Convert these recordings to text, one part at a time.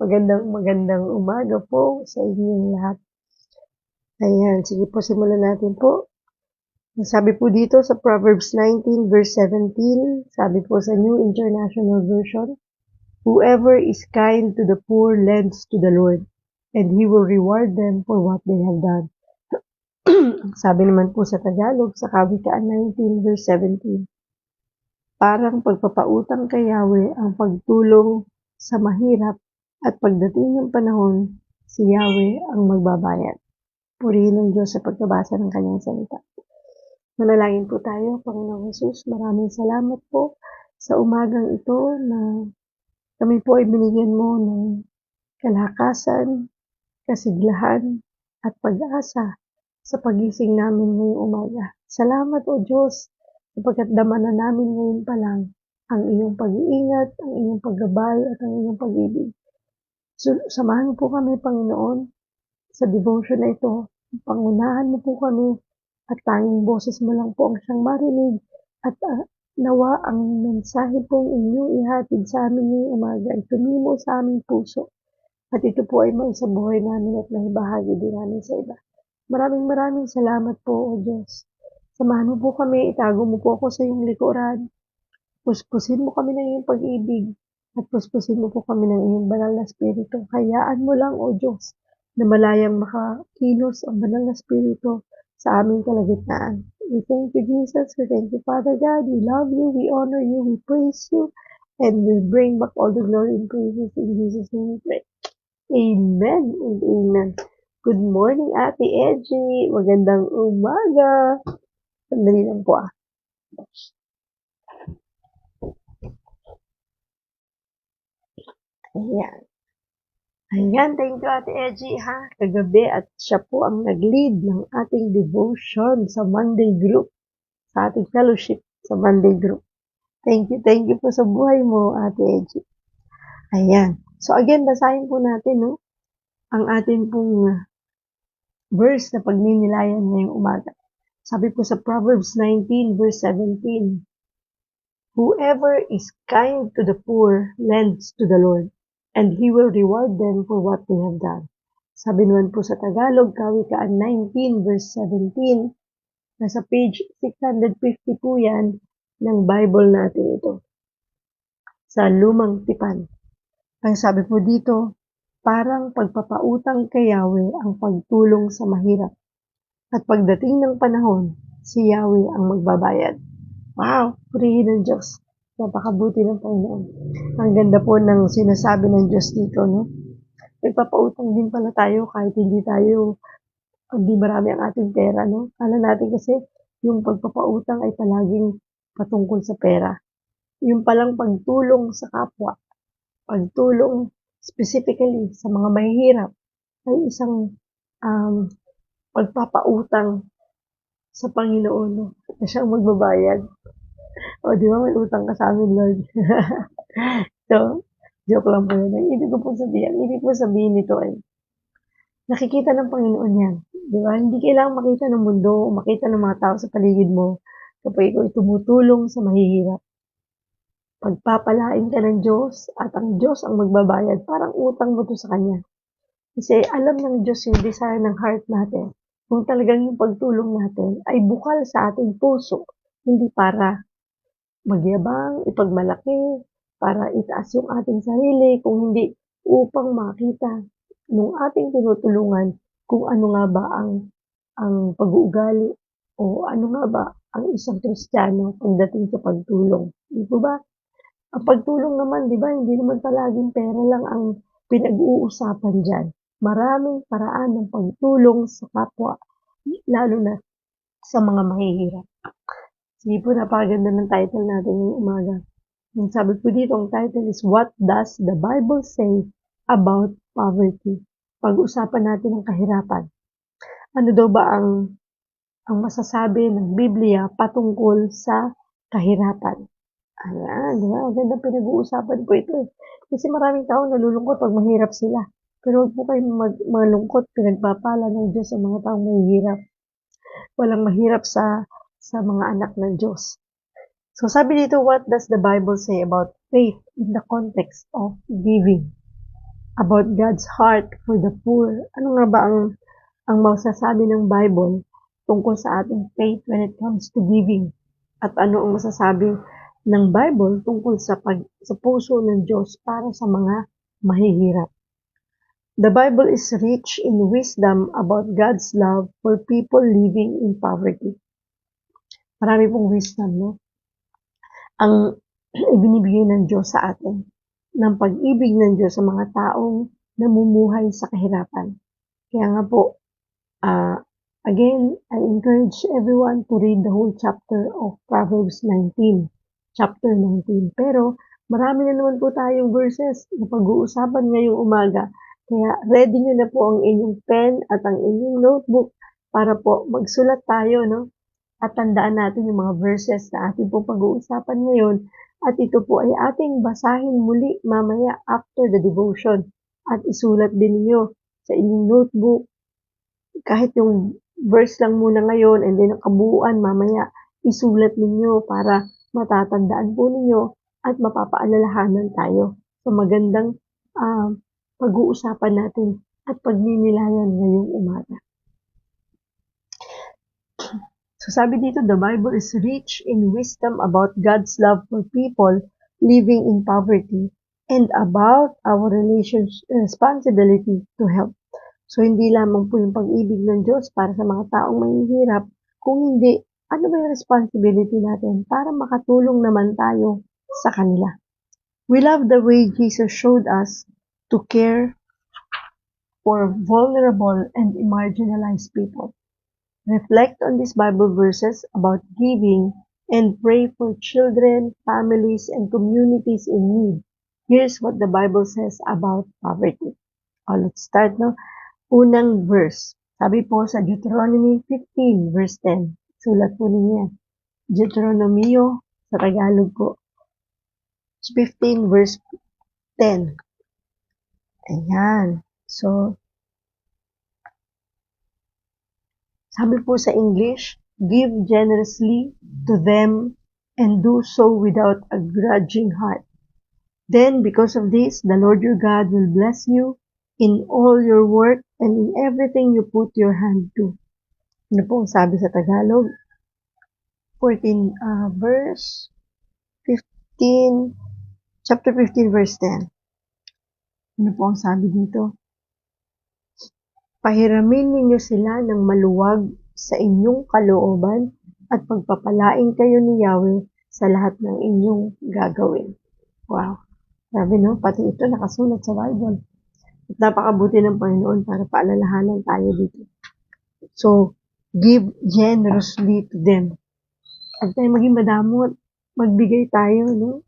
Magandang umaga po sa inyong lahat. Ayan, sige po, simulan natin po. Sabi po dito sa Proverbs 19 verse 17, sabi po sa New International Version, "Whoever is kind to the poor lends to the Lord, and He will reward them for what they have done." Sabi naman po sa Tagalog, sa Kawikaan 19 verse 17, "Parang pagpapautang kay Yahweh ang pagtulong sa mahirap, at pagdating ng panahon, si Yahweh ang magbabayad." Purihin ng Diyos sa pagkabasa ng kanyang salita. Manalangin po tayo. Panginoong Hesus, maraming salamat po sa umagang ito na kami po ay binigyan mo ng kalakasan, kasiglahan, at pag-asa sa pagising namin ngayong umaga. Salamat o Diyos, sapagkat dama na namin ngayon pa lang ang iyong pag-iingat, ang iyong paggabay, at ang iyong pag-ibig. Samahan mo po kami, Panginoon, sa devotion na ito. Pangunahan mo po kami at tanging boses mo lang po ang siyang marinig at nawa ang mensahe pong inyong ihatid sa amin ngayong umaga ay tumimo sa aming puso at ito po ay maisabuhay namin at maibahagi din namin sa iba. Maraming salamat po, O Diyos. Samahan mo po kami, itago mo po ako sa iyong likuran. Puspusin mo kami ng iyong pag-ibig at puspusin mo po kami ng iyong banal na spirito. Hayaan mo lang, O Diyos, na malayang makakilos ang banal na spirito sa aming kalagitnaan. We thank you, Jesus. We thank you, Father God. We love you. We honor you. We praise you. And we bring back all the glory and praises in Jesus' name we pray. Amen and amen. Good morning, Ate Edgy. Magandang umaga. Sandali lang po Ayan. Ayan, thank you Ate Edgy ha. Kagabi at siya po ang nag-lead ng ating devotion sa Monday group, sa ating fellowship sa Monday group. Thank you po sa buhay mo, Ate Edgy. Ayan. So again, basahin po natin no, ang ating pong verse na pagninilayan ngayong umaga. Sabi po sa Proverbs 19 verse 17, "Whoever is kind to the poor lends to the Lord, and He will reward them for what they have done." Sabi naman po sa Tagalog, Kawikaan 19 verse 17, nasa page 650 po yan ng Bible natin ito. Sa Lumang Tipan. Ang sabi po dito, parang pagpapautang kay Yahweh ang pagtulong sa mahirap. At pagdating ng panahon, si Yahweh ang magbabayad. Wow! Purihin ng Diyos. Napakabuti ng Panginoon. Ang ganda po ng sinasabi ng Diyos dito, no? Nagpapautang din pala tayo kahit hindi marami ang ating pera, no? Kala natin kasi yung pagpapautang ay palaging patungkol sa pera. Yung palang pagtulong sa kapwa, pagtulong specifically sa mga mahihirap ay isang pagpapautang sa Panginoon, no? Na siyang magbabayad. O, di ba may utang ka sa amin, Lord? So, joke lang po yun. Ang ibig po sabihin nito ay, nakikita ng Panginoon yan. Di ba? Hindi kailangang makita ng mundo o makita ng mga tao sa paligid mo kapag ikaw tumutulong sa mahihirap. Pagpapalain ka ng Diyos at ang Diyos ang magbabayad. Parang utang mo to sa Kanya. Kasi alam ng Diyos yung desire ng heart natin. Kung talagang yung pagtulong natin ay bukal sa ating puso, hindi para magyabang, ipagmalaki, para itaas yung ating sarili, kung hindi upang makita nung ating tinutulungan kung ano nga ba ang pag-uugali o ano nga ba ang isang Kristiyano pagdating sa pagtulong. Di ba? Ang pagtulong naman, di ba, hindi naman palaging pera lang ang pinag-uusapan dyan. Maraming paraan ng pagtulong sa kapwa, lalo na sa mga mahihirap. Sige po, napakaganda ng title natin ngayong umaga. Yung sabi po dito, ang title is, "What does the Bible say about poverty?" Pag-usapan natin ang kahirapan. Ano daw ba ang masasabi ng Biblia patungkol sa kahirapan? Ayan, di ba? Ang ganda pinag-uusapan po ito. Kasi maraming tao nalulungkot pag mahirap sila. Pero huwag po kayong malungkot, pinagpapala ng Diyos sa mga taong mahihirap. Walang mahirap sa mga anak ng Diyos. So sabi dito, what does the Bible say about faith in the context of giving? about God's heart for the poor. Ano nga ba ang masasabi ng Bible tungkol sa ating faith when it comes to giving? At ano ang masasabi ng Bible tungkol sa puso ng Diyos para sa mga mahihirap? The Bible is rich in wisdom about God's love for people living in poverty. Marami pong wisdom, no? Ang ibinibigay ng Diyos sa atin, ng pag-ibig ng Diyos sa mga taong namumuhay sa kahirapan. Kaya nga po, again, I encourage everyone to read the whole chapter of Proverbs 19, chapter 19. Pero marami na naman po tayong verses na pag-uusapan ngayong umaga. Kaya ready nyo na po ang inyong pen at ang inyong notebook para po magsulat tayo, no? At tandaan natin yung mga verses na ating po pag-uusapan ngayon. At ito po ay ating basahin muli mamaya after the devotion. At isulat din niyo sa inyong notebook, kahit yung verse lang muna ngayon and then ang kabuuan mamaya, isulat ninyo para matatandaan po ninyo at mapapaalalahanan tayo sa magandang pag-uusapan natin at pagninilayan ngayong umaga. So sabi dito, the Bible is rich in wisdom about God's love for people living in poverty and about our responsibility to help. So hindi lamang po yung pag-ibig ng Diyos para sa mga taong mahihirap, kung hindi, ano ba yung responsibility natin para makatulong naman tayo sa kanila. We love the way Jesus showed us to care for vulnerable and marginalized people. Reflect on these Bible verses about giving and pray for children, families, and communities in need. Here's what the Bible says about poverty. Let's start, no? Unang verse. Sabi po sa Deuteronomy 15, verse 10. Sulat po ninyo. Deuteronomio, sa Tagalog po. 15, verse 10. Ayan. So, sabi po sa English, give generously to them and do so without a grudging heart. Then, because of this, the Lord your God will bless you in all your work and in everything you put your hand to. Ano po ang sabi sa Tagalog? 14, verse 15, chapter 15, verse 10. Ano po ang sabi dito? Pahiramin ninyo sila ng maluwag sa inyong kalooban at pagpapalain kayo ni Yahweh sa lahat ng inyong gagawin. Wow. Sabi no, pati ito nakasulat sa Bible. At napakabuti ng Panginoon para paalalahanan tayo dito. So, give generously to them. At tayo maging madamot, magbigay tayo, no?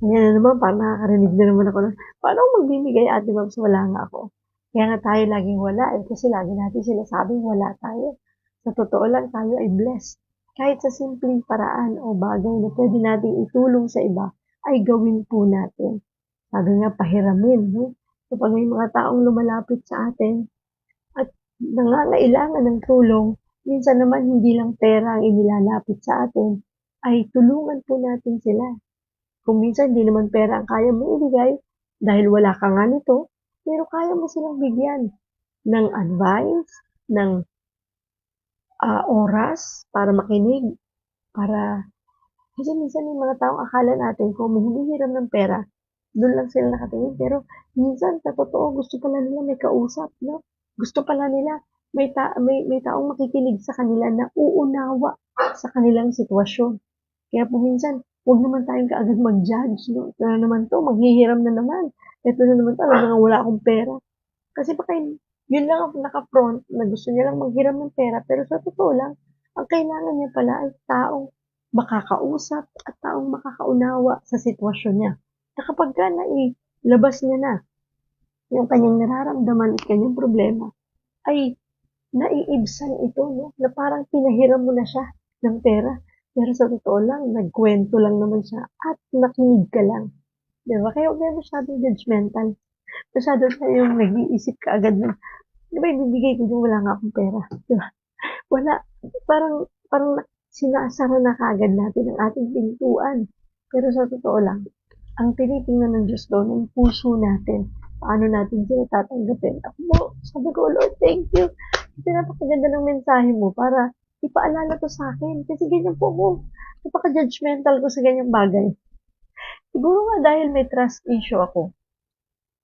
Ngayon na naman, parang nakakarinig na naman ako na, paano magbibigay, Ate Babs, wala nga ako. Kaya nga tayo laging wala kasi lagi natin sinasabing wala tayo. Sa totoo lang tayo ay blessed. Kahit sa simpleng paraan o bagay na pwede nating itulong sa iba, ay gawin po natin. Sabi nga, pahiramin. No? So pag may mga taong lumalapit sa atin at nangangailangan ng tulong, minsan naman hindi lang pera ang inilalapit sa atin, ay tulungan po natin sila. Kung minsan hindi naman pera ang kaya mo ibigay, dahil wala ka nga nito, pero kaya mo silang bigyan ng advice, ng oras para makinig, kasi minsan may mga taong akala natin kung humihiram ng pera, doon lang sila nakatingin, pero minsan sa totoo gusto pala nila may kausap, no? Gusto pala nila may taong makikinig sa kanila na uunawa sa kanilang sitwasyon. Kaya po minsan, huwag naman tayong kaagad mag-judge, no? Ito na naman to, maghihiram na naman. Ito na naman to, alam na wala akong pera. Kasi baka yun lang ang naka-front na gusto niya lang maghiram ng pera, pero sa totoo lang, ang kailangan niya pala ay taong makakausap at taong makakaunawa sa sitwasyon niya. Na kapag ka nailabas niya na yung kanyang nararamdaman at kanyang problema, ay naiibsan ito, no? Na parang pinahiram mo na siya ng pera. Pero sa totoo lang, nagkwento lang naman siya at nakinig ka lang. Diba? Kaya huwag na masyadong judgmental. Masyado tayong nag-iisip ka agad na, di ba ibibigay ko yung wala nga akong pera? Diba? Wala. Parang sinasara na kaagad natin ang ating pintuan. Pero sa totoo lang, ang tinitingnan ng Diyos doon ay puso natin. paano natin sila tatanggapin. Ako po, sabi ko, Lord, thank you. Kasi napakaganda ng mensahe mo para ipaalala to sa akin. Kasi ganyan po ako. Napaka-judgmental ko sa ganyang bagay. Siguro nga dahil may trust issue ako.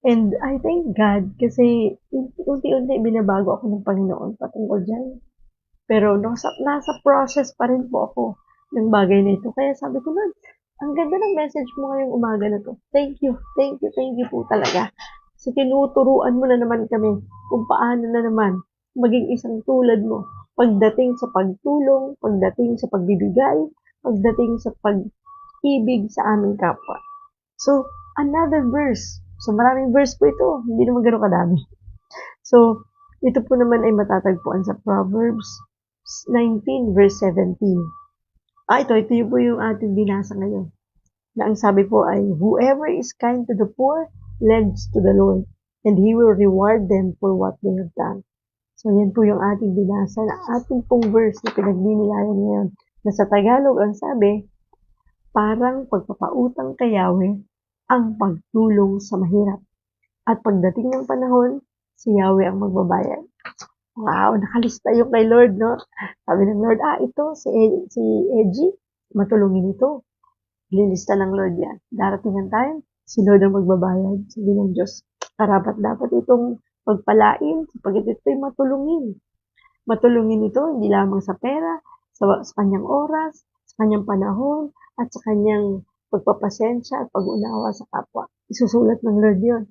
And I thank God kasi unti-unti binabago ako ng Panginoon patungkol dyan. Pero nasa process pa rin po ako ng bagay na ito. Kaya sabi ko, Lord, ang ganda ng message mo ngayong umaga na to. Thank you, thank you, thank you po talaga. Kasi tinuturuan mo na naman kami kung paano na naman maging isang tulad mo. Pagdating sa pagtulong, pagdating sa pagbibigay, pagdating sa pag-ibig sa aming kapwa. So, another verse. So, maraming verse po ito. Hindi naman gano'ng kadami. So, ito po naman ay matatagpuan sa Proverbs 19 verse 17. Ito yung po yung ating binasa ngayon. Na ang sabi po ay, whoever is kind to the poor lends to the Lord, and He will reward them for what they have done. So, yan po yung ating binasa na ating pong verse na pinagninilayan ngayon. Na sa Tagalog, ang sabi, parang pagpapautang kay Yahweh ang pagtulong sa mahirap. At pagdating ng panahon, si Yahweh ang magbabayad. Wow, nakalista yung kay Lord, no? Sabi ng Lord, ito, si Edgy, matulungin ito. Lilista ng Lord yan. Darating ang time, si Lord ang magbabayad. Sabi ng Diyos, karapat dapat itong pagpalain, sapagkat ito'y matulungin. Matulungin ito, hindi lamang sa pera, sa kanyang oras, sa kanyang panahon, at sa kanyang pagpapasensya at pag-unawa sa kapwa. Isusulat ng Lord yun.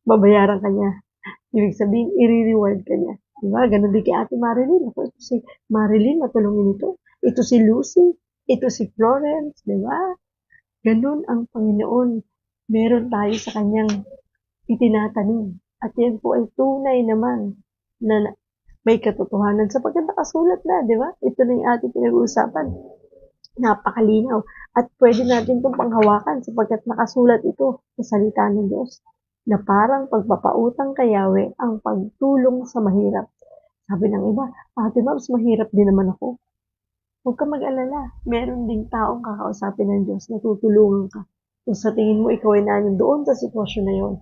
Babayaran kanya. Ibig sabihin, i-reward kanya. Diba? Ganun din kay Ate Marilyn. Ako, ito si Marilyn, matulungin ito. Ito si Lucy. Ito si Florence. Diba? Ganun ang Panginoon. Meron tayo sa kanyang itinatanim. At yan po ay tunay naman na may katotohanan sapagkat nakasulat na, di ba? Ito na yung ating pinag-uusapan. Napakalinaw. At pwede natin itong panghawakan sapagkat nakasulat ito sa salita ng Diyos na parang pagpapautang kay Yahweh ang pagtulong sa mahirap. Sabi ng iba, Ate Mabs, mahirap din naman ako. Huwag ka mag-alala. Meron ding taong kakausapin ng Diyos na tutulungan ka. Kung sa tingin mo ikaw ay nandoon sa sitwasyon na yon.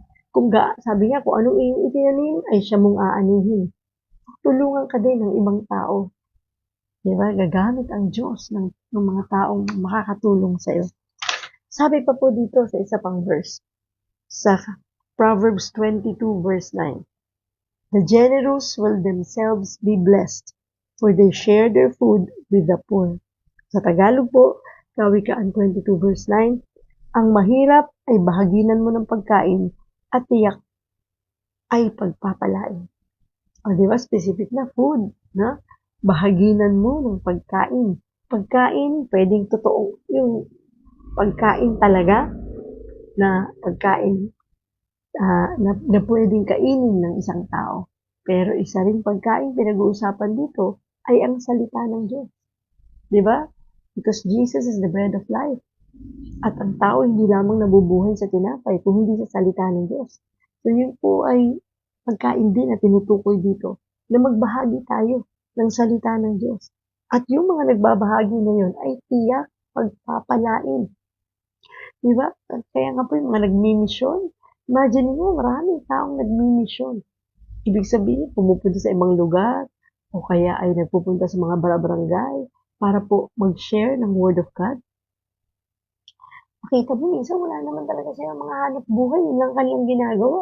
Sabi nga, kung anong itinanim, ay siya mong aanihin. Tulungan ka din ng ibang tao. Diba? Gagamit ang Diyos ng mga taong makakatulong sa iyo. Sabi pa po dito sa isa pang verse, sa Proverbs 22 verse 9, the generous will themselves be blessed, for they share their food with the poor. Sa Tagalog po, Kawikaan 22 verse 9, ang mahirap ay bahaginan mo ng pagkain at tiyak ay pagpapalain. O diba, specific na food, na bahaginan mo ng pagkain. Pagkain, pwedeng totoo yung pagkain talaga, na pagkain na pwedeng kainin ng isang tao. Pero isa ring pagkain pinag-uusapan dito ay ang salita ng Diyos. Diba? Because Jesus is the bread of life. At ang tao hindi lamang nabubuhay sa tinapay, kung hindi sa salita ng Diyos. So yun po ay pagkain din na tinutukoy dito, na magbahagi tayo ng salita ng Diyos. At yung mga nagbabahagi na yun ay tiyak pagpapalain. Diba? Kaya nga po yung mga nagmimisyon, imagine mo, maraming taong nagmimisyon. Ibig sabihin, pumupunta sa ibang lugar, o kaya ay nagpupunta sa mga barangay para po mag-share ng Word of God. Makita mo, minsan wala naman talaga silang mga hanap buhay, yun lang kanilang ginagawa.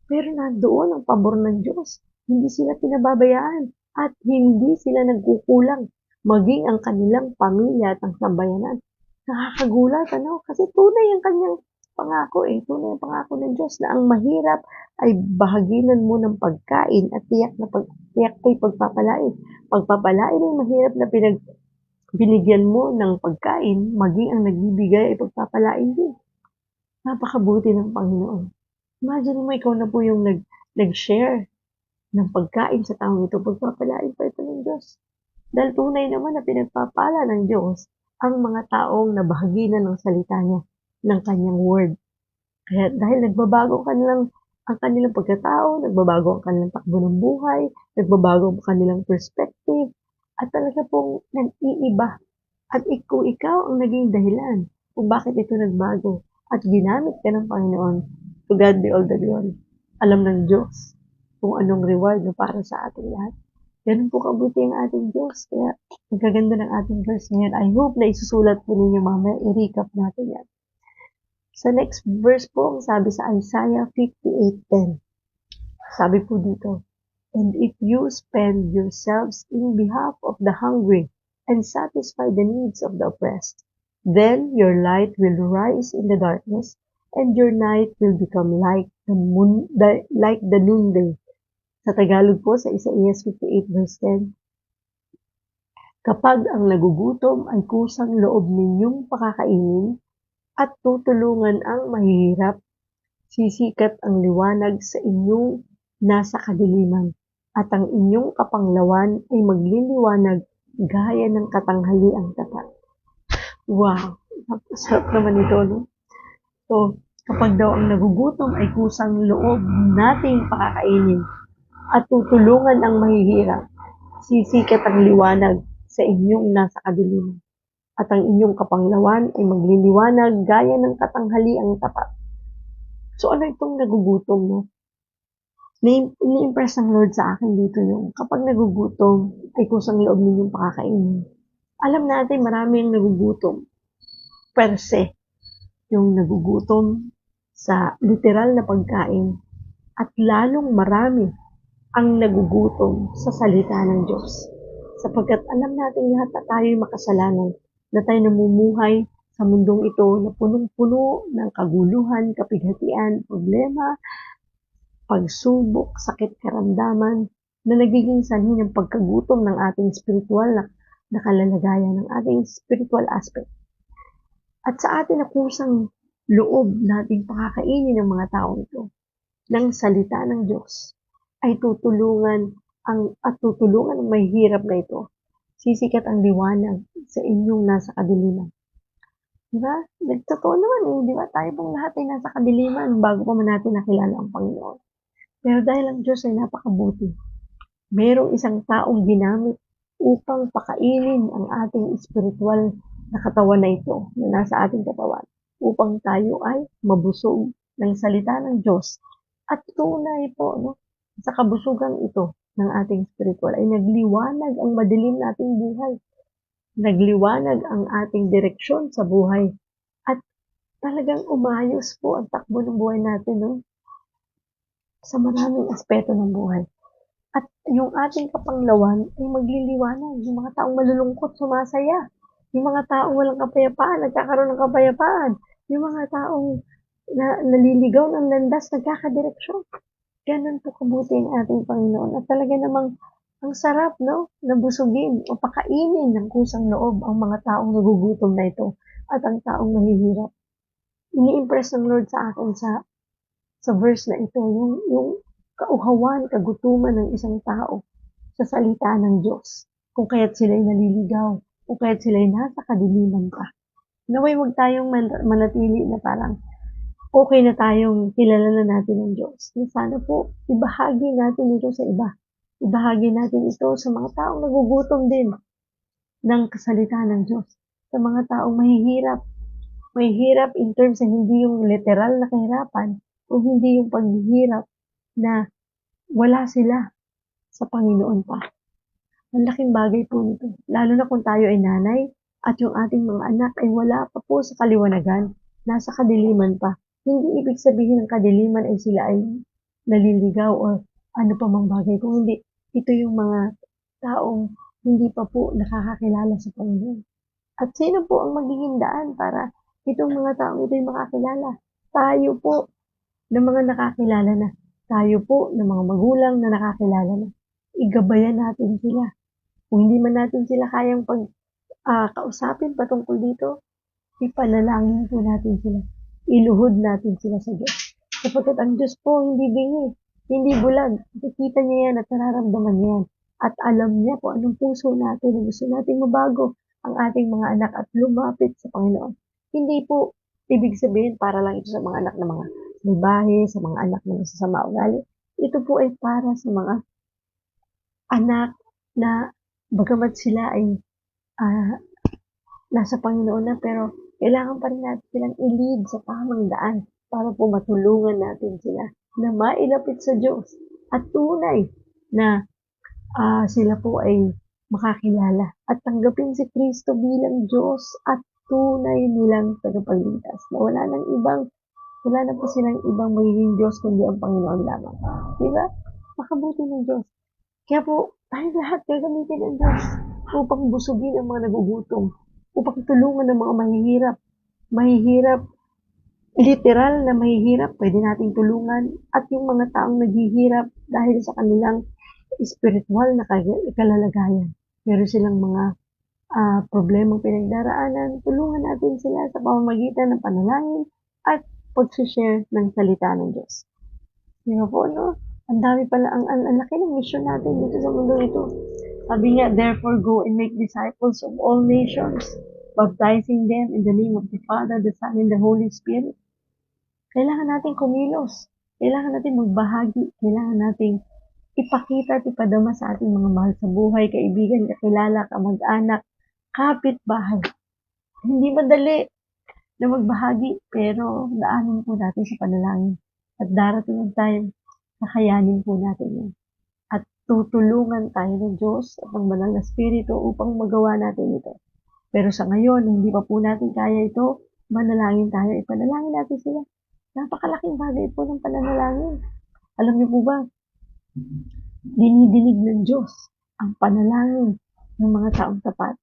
Pero nandoon ang pabor ng Diyos. Hindi sila pinababayaan at hindi sila nagkukulang. Maging ang kanilang pamilya at ang sambayanan. Nakakagulat, ano? Kasi tunay ang kanyang pangako tunay ang pangako ng Diyos na ang mahirap ay bahaginan mo ng pagkain at tiyak ay pagpapalain. Pagpapalain ay mahirap na binigyan mo ng pagkain, maging ang nagbibigay ay pagpapalain din. Napakabuti ng Panginoon. Imagine mo, ikaw na po yung nag-share ng pagkain sa taong ito, pagpapalain pa ito ng Diyos. Dahil tunay naman na pinagpapala ng Diyos ang mga taong nabahaginan ng salita niya, ng kanyang word. Kaya dahil nagbabago ang kanilang pagkatao, nagbabago ang kanilang takbo ng buhay, nagbabago ang kanilang perspective, at talaga pong nag-iiba. At kung ikaw ang naging dahilan kung bakit ito nagbago at ginamit ka ng Panginoon, to God be all the glory. Alam ng Diyos kung anong reward na para sa ating lahat. Ganun po kabuti ang ating Diyos. Kaya, ang gaganda ng ating verse ngayon. I hope na isusulat po ninyo mamaya. I-recap natin yan. Sa next verse po, sabi sa Isaiah 58:10. Sabi po dito, "And if you spend yourselves in behalf of the hungry and satisfy the needs of the oppressed, then your light will rise in the darkness, and your night will become like the noonday." Sa Tagalog po, sa Isaiah 58 verse 10, "Kapag ang nagugutom ay kusang loob ninyong pakakainin at tutulungan ang mahihirap, sisikat ang liwanag sa inyong nasa kadiliman, at ang inyong kapanglawan ay magliliwanag gaya ng katanghaliang tapat." Wow! Sarap naman ito, no? So, kapag daw ang nagugutom ay kusang loob nating pakakainin at tutulungan ang mahihirap, sisikat ang liwanag sa inyong nasa kadiliman, at ang inyong kapanglawan ay magliliwanag gaya ng katanghaliang tapat. So, ano itong nagugutom, no? Ni-impress ng Lord sa akin dito yung kapag nagugutom ay kusang loob ninyong pakakainin. Alam natin marami ang nagugutom per se. Yung nagugutom sa literal na pagkain, at lalong marami ang nagugutom sa salita ng Diyos. Sapagkat alam natin lahat na tayo'y makasalanan, na tayo namumuhay sa mundong ito na punong-puno ng kaguluhan, kapighatian, problema, pagsubok, sakit, karamdaman, na nagiging sanhi ng pagkagutom ng ating spiritual na kalalagayan, ng ating spiritual aspect. At sa atin na kusang loob nating pakakainin ng mga taong ito ng salita ng Diyos, ay tutulungan ang mahihirap na ito. Sisikat ang liwanag sa inyong nasa kadiliman. Diba? Nagtotoo naman di ba? Tayo pong lahat ay nasa kadiliman bago pa man natin nakilala ang Panginoon. Pero dahil ang Diyos ay napakabuti, mayroong isang taong ginamit upang pakainin ang ating spiritual na katawan na ito, na nasa ating katawan, upang tayo ay mabusog ng salita ng Diyos. At tunay po, no, sa kabusugan ito ng ating spiritual ay nagliwanag ang madilim nating buhay. Nagliwanag ang ating direksyon sa buhay. At talagang umayos po ang takbo ng buhay natin, no, sa maraming aspeto ng buhay. At yung ating kapanglawan ay magliliwanag. Yung mga taong malulungkot, sumasaya. Yung mga taong walang kapayapaan, nagkakaroon ng kapayapaan. Yung mga taong naliligaw ng landas, nagkakadireksyon. Ganun po kabuti ang ating Panginoon. At talaga namang ang sarap, no? Nabusugin o pakainin ng kusang loob ang mga taong nagugutom na ito at ang taong mahihirap. Ini-impress ng Lord sa akin sa verse na ito, yung kauhawan, kagutuman ng isang tao sa salita ng Diyos. Kung kaya't sila'y naliligaw, kung kaya't sila'y nasa kadiliman pa. Naway huwag tayong manatili na parang okay na tayong kilala na natin ng Diyos. Sana po, ibahagi natin ito sa iba. Ibahagi natin ito sa mga taong nagugutom din ng kasalita ng Diyos. Sa mga taong mahihirap. Mahihirap in terms na hindi yung literal na kahirapan, o hindi yung paghihirap na wala sila sa Panginoon pa. Ang laking bagay po nito. Lalo na kung tayo ay nanay at yung ating mga anak ay wala pa po sa kaliwanagan, nasa kadiliman pa. Hindi ibig sabihin ng kadiliman ay sila ay naliligaw o ano pa mang bagay. Kung hindi, ito yung mga taong hindi pa po nakakakilala sa Panginoon. At sino po ang magiging daan para itong mga taong ito ay makakilala? Tayo po ng mga nakakilala na. Tayo po ng mga magulang na nakakilala na. Igabayan natin sila. Kung hindi man natin sila kayang kausapin patungkol dito, ipanalangin po natin sila. Iluhod natin sila sa Diyos. Sapagkat ang Diyos po hindi bingi, hindi bulag. Nakikita niya yan at nararamdaman niya yan. At alam niya po anong puso natin na gusto natin mabago ang ating mga anak at lumapit sa Panginoon. Hindi po ibig sabihin para lang ito sa mga anak na mga salbahe, sa mga anak na masasama ugali. Ito po ay para sa mga anak na bagamat sila ay nasa Panginoon na, pero kailangan pa rin natin silang i-lead sa tamang daan para po matulungan natin sila na mailapit sa Diyos at tunay na sila po ay makakilala at tanggapin si Kristo bilang Diyos at tunay nilang tagapagligtas. Na wala na po silang ibang magiging Diyos kundi ang Panginoon lamang. Diba? Makabuti ng Diyos. Kaya po, tayo lahat gagamitin ng Diyos upang busugin ang mga nagugutom, upang tulungan ang mga mahihirap, literal na mahihirap, pwede nating tulungan, at yung mga taong naghihirap dahil sa kanilang spiritual na kalalagayan. Meron silang mga problemang pinagdaraanan, tulungan natin sila sa pamamagitan ng panalangin at pag-share ng salita ng Diyos. Di ba po, no? Ang dami pala, ang laki ng mission natin dito sa mundo ito. Sabi nga, therefore go and make disciples of all nations, baptizing them in the name of the Father, the Son, and the Holy Spirit. Kailangan natin kumilos. Kailangan natin magbahagi. Kailangan natin ipakita at ipadama sa ating mga mahal sa buhay, kaibigan, kakilala, kamag-anak, kapitbahay. Hindi madali na magbahagi, pero daanin po natin sa panalangin. At darating ang time, kakayanin po natin yun. At tutulungan tayo ng Diyos at ng Banal na Espiritu upang magawa natin ito. Pero sa ngayon, hindi pa po natin kaya ito, manalangin tayo, ipanalangin natin sila. Napakalaking bagay po ng pananalangin. Alam niyo po ba, dinidinig ng Diyos ang panalangin ng mga taong tapat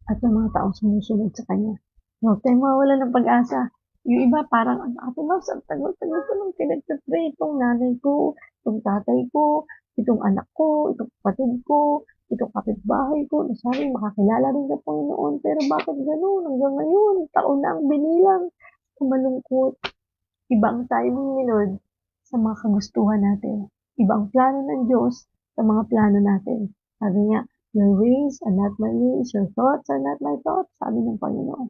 at ng mga taong sumusunod sa Kanya. Huwag tayong mawawala ng pag-asa. Yung iba parang, Ate Mams, ang tagal-tagal ko nung pinag-pray itong nanay ko, itong tatay ko, itong anak ko, itong kapatid ko, itong kapitbahay ko, nasabi makakilala rin sa Panginoon. Pero bakit gano'n? Hanggang ngayon, taon na ang binilang. Malungkot. Iba ang timing ni Lord sa mga kagustuhan natin. Iba ang plano ng Diyos sa mga plano natin. Sabi niya, your ways are not my ways, your thoughts are not my thoughts, sabi ng Panginoon.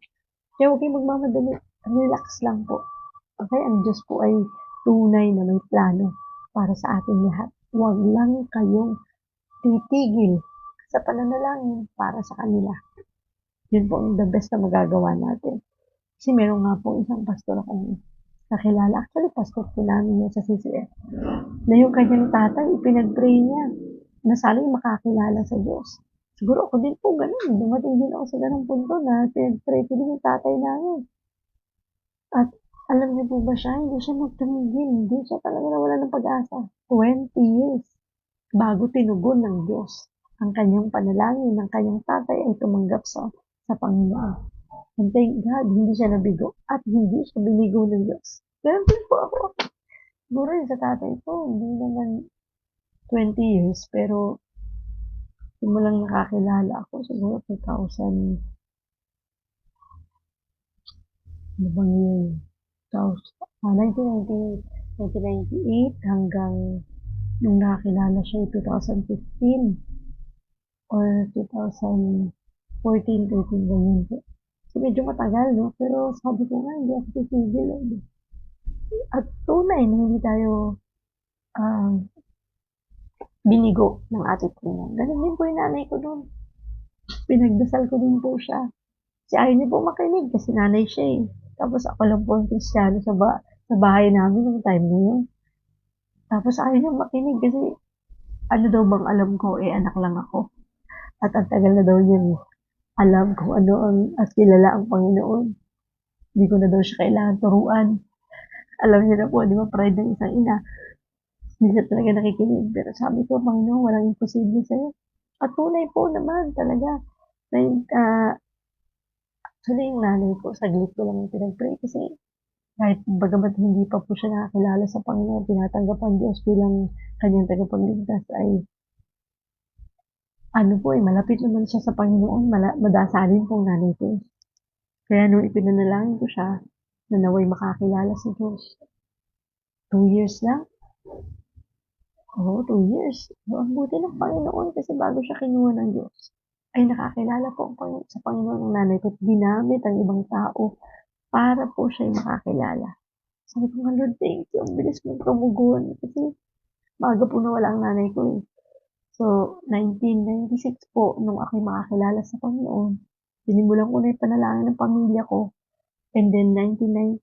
Kaya huwag kayong magmamadali. Relax lang po. Okay, ang Diyos po ay tunay na may plano para sa ating lahat. Huwag lang kayong titigil sa pananalangin para sa kanila. Yun po ang the best na magagawa natin. Kasi meron nga po isang pastor akong nakilala. Actually, pastor po namin yun sa CCF. Na yung kanyang tatay, ipinag-pray niya na sana'y makakilala sa Diyos. Siguro ako din po ganun. Dumating din ako sa ganung punto na pinag-pray ko din yung tatay namin. At alam niyo po ba siya, hindi siya nagtumigil. Hindi siya talaga nawala ng pag-asa. 20 years bago tinugon ng Diyos ang kanyang panalangin ng kanyang tatay ay tumanggap sa Panginoon. And thank God, hindi siya nabigo at hindi siya binigo ng Diyos. Ganun din po ako. Siguro yun sa tatay ko, hindi naman 20 years, pero simulang nakakilala ako, siguro 2000, ano bang yun? 1998 hanggang nung nakakilala siya 2015 or 2014, 13, ganyan po. So, medyo matagal, no? Pero sabi ko nga, hindi ako titigil. At tunay na hindi tayo binigo ng ating Panginoon. Ganun din po yung nanay ko doon. Pinagdasal ko din po siya. Si ayaw niya po makinig kasi nanay siya eh. Tapos ako lang po ang Kristiyano sa bahay namin ng time na yun. Tapos ayaw niya makinig kasi ano daw bang alam ko, anak lang ako. At ang tagal na daw niya alam kung ano at kilala ang Panginoon. Hindi ko na daw siya kailangan turuan. Alam niya na po, di ba, pride ng isang ina. Hindi siya talaga nakikinig. Pero sabi ko, Panginoon, walang imposible sa'yo. At tunay po naman talaga. Actually, yung nanay ko, saglit ko lang yung pinag-pray kasi kahit bagamat hindi pa po siya nakakilala sa Panginoon, tinatanggap ang Diyos bilang kanyang tagapagligtas ay malapit naman siya sa Panginoon, madasalin pong nanay ko. Kaya nung ipinanalangin ko siya, na naway makakilala sa Diyos. 2 years lang. 2 years. Ang buti ng Panginoon kasi bago siya kinuha ng Diyos, ay nakakilala po sa Panginoon ng nanay ko at ginamit ang ibang tao para po siya makakilala. Sabi ko nga, Lord, thank you. Ang bilis mong tumugon. Kasi maaga po nawala ang nanay ko eh. So, 1996 po, nung ako'y makakilala sa Panginoon, sinimulan ko na yung panalangin ng pamilya ko. And then, 1999,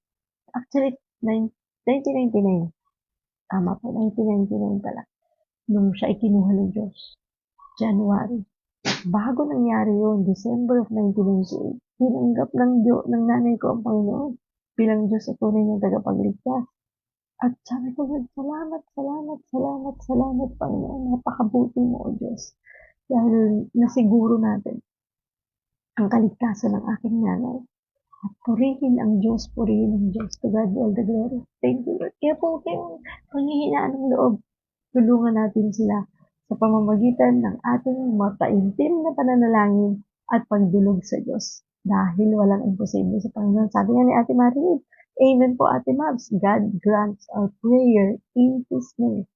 Tama po, 1999 pala, nung siya ikinuha ng Diyos. January. Bago nangyari yun, December of 1998, tinanggap ng nanay ko ang Panginoon bilang Diyos at tunay ng tagapagligtas. At sabi ko, "Lord, salamat, salamat, salamat, salamat, Panginoon. Napakabuti mo, O Diyos." Dahil nasiguro natin ang kaligtasan ng aking nanay. At purihin ang Diyos, purihin ang Diyos. To God be all the glory. Thank you, Lord. Kaya po, kayong panghihinaan ng loob, tulungan natin sila sa pamamagitan ng ating mataimtim na pananalangin at pagdulog sa Diyos. Dahil walang imposible sa Panginoon. Sabi nga ni Ate Marie, Amen po, Ate Mabs. God grants our prayer in His name.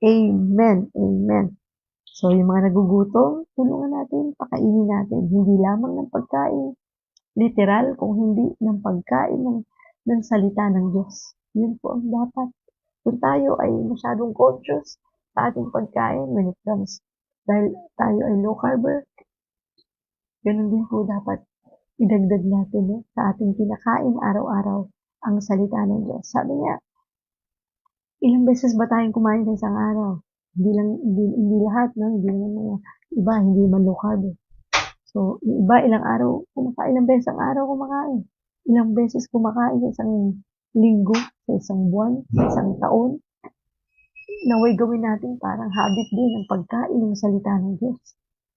Amen. Amen. So, yung mga nagugutom, tulungan natin, pakainin natin. Hindi lamang ng pagkain, literal, kung hindi ng pagkain ng salita ng Diyos. Yun po ang dapat. Kung tayo ay masyadong conscious sa ating pagkain when it comes, dahil tayo ay low carber, ganun din po dapat idagdag natin sa ating kinakain araw-araw ang salita ng Diyos. Sabi niya, ilang beses ba tayong kumain sa isang araw? Hindi lahat, no? Hindi naman mga iba, hindi man low carb. So, yung iba, ilang beses ang araw kumakain. Ilang beses kumakain sa isang linggo, sa isang buwan, sa isang taon. Naway gawin natin parang habit din ang pagkain ng salita ng Diyos.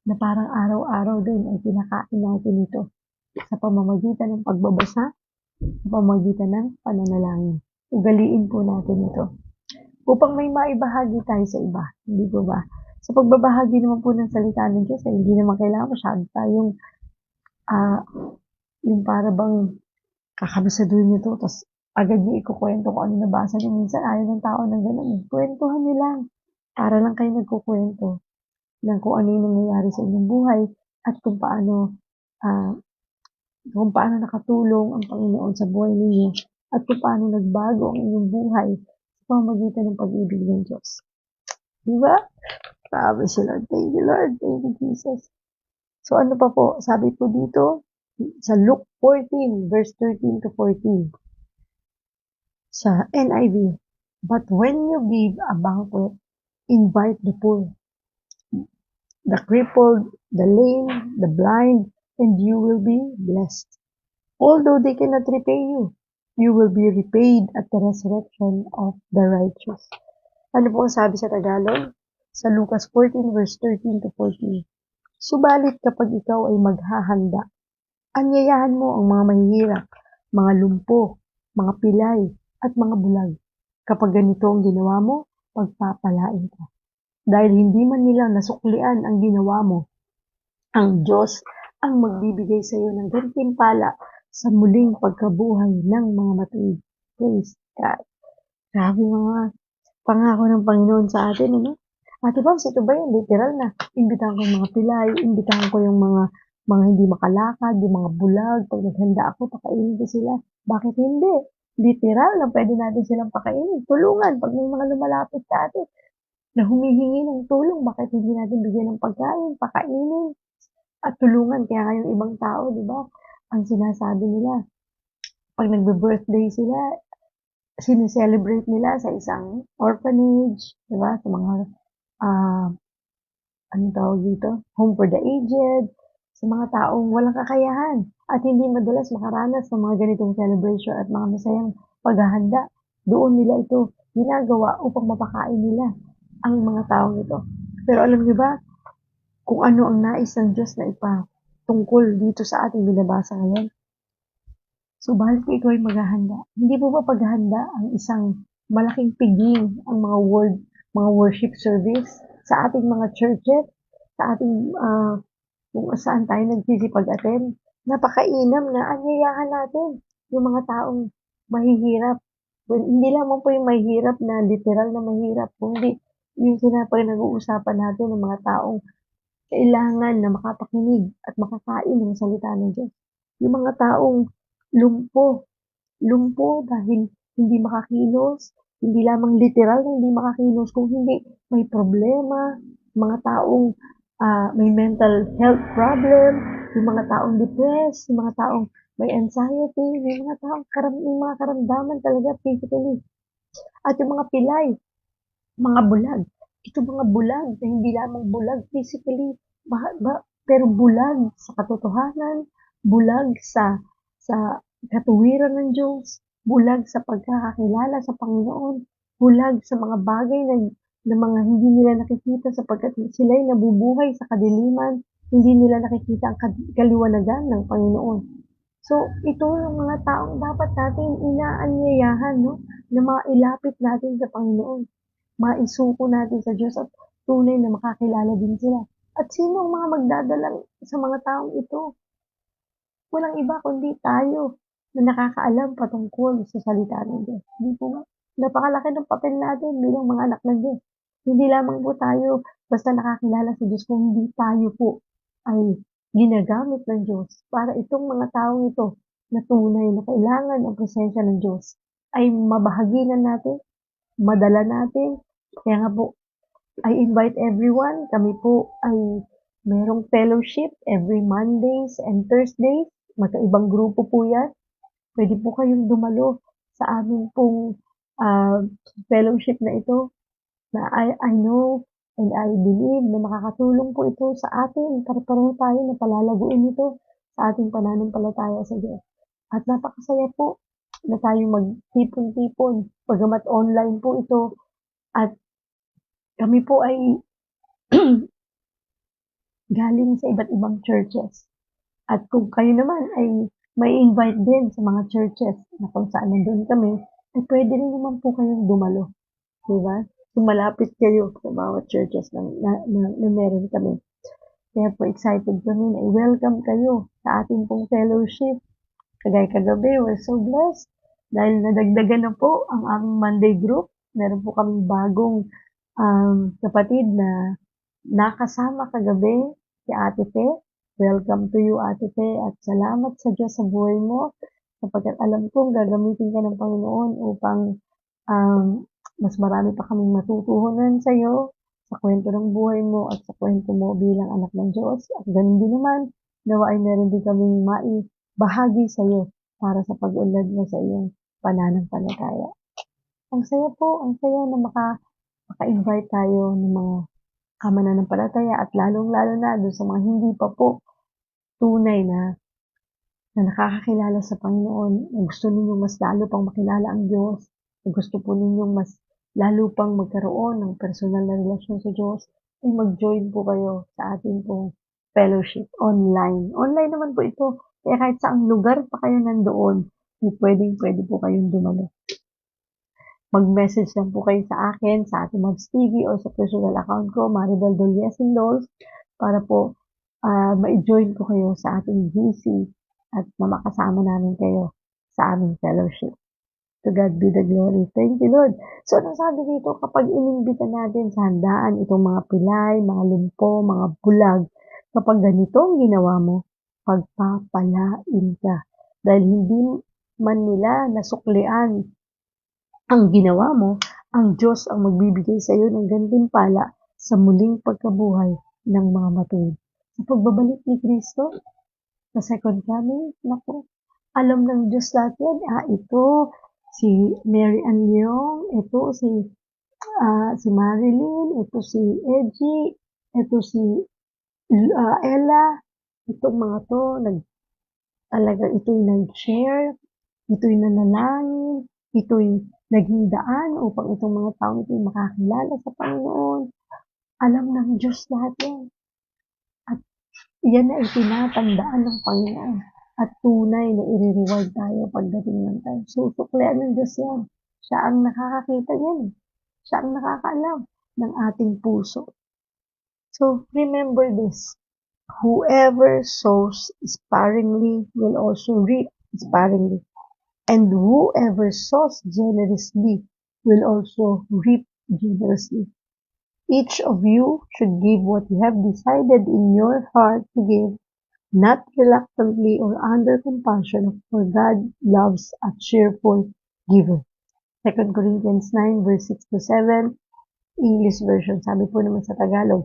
Na parang araw-araw din ay kinakain natin ito sa pamamagitan ng pagbabasa, sa pamamagitan ng pananalangin. Ugaliin po natin ito. Upang may maibahagi tayo sa iba. Hindi po ba? Sa pagbabahagi naman po ng salita ng Diyos, ay hindi naman kailangan masyado tayong yung para bang kakabisaduhin nyo to, tapos agad nyo ikukwento kung ano nabasa nyo. Minsan ayaw ng tao ng ganun eh. Kwentuhan nyo lang. Para lang kayo nagkukwento ng kung ano yung nangyayari sa inyong buhay at kung paano nakatulong ang Panginoon sa buhay ninyo at kung paano nagbago ang inyong buhay sa pamamagitan ng pag-ibig ng Diyos. Diba? Sabi si Lord. Thank you, Lord. Thank you, Jesus. So, ano pa po? Sabi po dito, sa Luke 14, verse 13 to 14, sa NIV, "But when you give a banquet, invite the poor, the crippled, the lame, the blind, and you will be blessed. Although they cannot repay you, you will be repaid at the resurrection of the righteous." Ano po ang sabi sa Tagalog? Sa Lucas 14 verse 13 to 14. "Subalit kapag ikaw ay maghahanda, anyayahan mo ang mga mahihirap, mga lumpo, mga pilay, at mga bulag. Kapag ganito ang ginawa mo, pagpapalain ka. Dahil hindi man nila nasuklian ang ginawa mo, ang Diyos ang magbibigay sa iyo ng gantimpala sa muling pagkabuhay ng mga matuwid." Praise God. Grabe mga pangako ng Panginoon sa atin, ano? Ate Pams, ito ba yung literal na imbitahan ko yung mga pilay, imbitahan ko yung mga hindi makalakad, yung mga bulag, pag naghanda ako, pakainin ko sila. Bakit hindi? Literal na pwede natin silang pakainin. Tulungan pag may mga lumalapit sa atin na humihingi ng tulong, bakit hindi natin bigyan ng pagkain, pakainin, at tulungan. Kaya nga yung ibang tao, di ba, ang sinasabi nila, pag nagbe-birthday sila, sineselebrate nila sa isang orphanage, di ba, sa mga, anong tawag dito? Home for the aged, sa mga taong walang kakayahan at hindi madalas makaranas ng mga ganitong celebration at mga masayang paghahanda. Doon nila ito ginagawa upang mapakain nila ang mga taong ito. Pero alam niyo ba kung ano ang nais ng Diyos na ipatungkol dito sa ating binabasa ngayon? Subalit kung ikaw ay maghahanda, hindi po ba paghahanda ang isang malaking piging ang mga worship service sa ating mga churches, sa ating kung saan tayo nagsisipag-attend? Napakainam na anyayahan natin yung mga taong mahihirap. Hindi lamang po yung mahihirap na literal na mahirap, kundi yung nag-uusapan natin ng mga taong kailangan na makapakinig at makakain ng salita ng Diyos. Yung mga taong lumpo dahil hindi makakilos, hindi lamang literal na hindi makakilos, kung hindi may problema, mga taong may mental health problem, yung mga taong depressed, yung mga taong may anxiety, may mga taong may mga karamdaman talaga physically. At yung mga pilay, mga bulag. Ito mga bulag na hindi lamang bulag physically, pero bulag sa katotohanan, bulag sa katuwiran ng Diyos, bulag sa pagkakakilala sa Panginoon, bulag sa mga bagay na mga hindi nila nakikita sapagkat sila'y nabubuhay sa kadiliman, hindi nila nakikita ang kaliwanagan ng Panginoon. So, ito yung mga taong dapat natin inaanyayahan, no? Na mailapit natin sa Panginoon. Maisuko natin sa Diyos at tunay na makakilala din sila. At sino ang mga magdadala sa mga taong ito? Walang iba kundi tayo na nakakaalam patungkol sa salita ng Diyos. Hindi po ba? Napakalaki ng papel natin bilang mga anak ng Diyos. Hindi lamang po tayo basta nakakilala sa Diyos, kung hindi tayo po ay ginagamit ng Diyos para itong mga taong ito na tunay na kailangan ang presensya ng Diyos ay mabahaginan natin, madala natin. Kaya nga po, I invite everyone. Kami po ay merong fellowship every Mondays and Thursdays. Magkaibang grupo po yan. Pwede po kayong dumalo sa amin pong fellowship na ito. Na I know and I believe na makakatulong po ito sa atin. Pareho tayo na palalaguin ito sa ating pananampalataya sa Diyos. At napakasaya po na tayo magtipon-tipon. Pagamat online po ito. At kami po ay galing sa iba't ibang churches. At kung kayo naman ay may invite din sa mga churches na kung saan nandun kami, ay pwede rin naman po kayong dumalo. Diba? Sumalapit kayo sa bawat churches na meron kami. Kaya po excited kami na i-welcome kayo sa ating pong fellowship. Kagabi, we're so blessed dahil nadagdagan na po ang aming Monday group. Meron po kaming bagong kapatid na nakasama kagabi, si Ate Pe. Welcome to you, Ate Pe, at salamat sa Diyos sa buhay mo sapagkat alam kong gagamitin ka ng Panginoon upang mas marami pa kaming matutuhunan sa iyo sa kwento ng buhay mo at sa kwento mo bilang anak ng Diyos. At ganun din naman, nawa ay meron din kaming maibahagi sa iyo para sa pag-unlad mo sa iyong pananampalataya. Ang saya na maka-invite tayo ng mga kamananampalataya at lalong-lalo na doon sa mga hindi pa po tunay na nakakakilala sa Panginoon, na gusto ninyong mas lalo pang makilala ang Diyos, na gusto po ninyong mas lalo pang magkaroon ng personal na relasyon sa Diyos, ay mag-join po kayo sa ating pong fellowship online. Online naman po ito, kaya kahit saang lugar pa kayo nandoon, pwede po kayong dumalo. Mag-message lang po kayo sa akin, sa ating Moms TV o sa personal account ko, Maribel Doliesindols, para po ma-join ko kayo sa ating GC at na makasama namin kayo sa aming fellowship. To God be the glory. Thank you, Lord. So, anong sabi dito, kapag inimbita natin sa handaan itong mga pilay, mga lumpo, mga bulag, kapag ganito ang ginawa mo, pagpapalain ka. Dahil hindi man nila nasuklian ang ginawa mo, ang Diyos ang magbibigay sa iyo ng gantimpala sa muling pagkabuhay ng mga matuwid. Sa pagbabalik ni Kristo, sa second coming, naku, alam ng Diyos lahat yan. Ito, si Mary Ann Leong, ito si Marilyn, ito si Edgy, ito si Ella, itong mga to, ito'y nag-share, ito'y nanalangin, ito'y naging daan upang itong mga taong ito'y makakilala sa Panginoon. Alam ng Diyos lahat yan. At yan na itinatandaan ng Panginoon. At tunay na i-reward tayo pagdating ng time. Susuklian ng Diyos yan. Siya ang nakakakita yan. Siya ang nakakaalam ng ating puso. So, remember this. Whoever sows sparingly will also reap sparingly. And whoever sows generously will also reap generously. Each of you should give what you have decided in your heart to give, not reluctantly or under compulsion, for God loves a cheerful giver. 2 Corinthians 9 verse 6 to 7, English version. Sabi po naman sa Tagalog,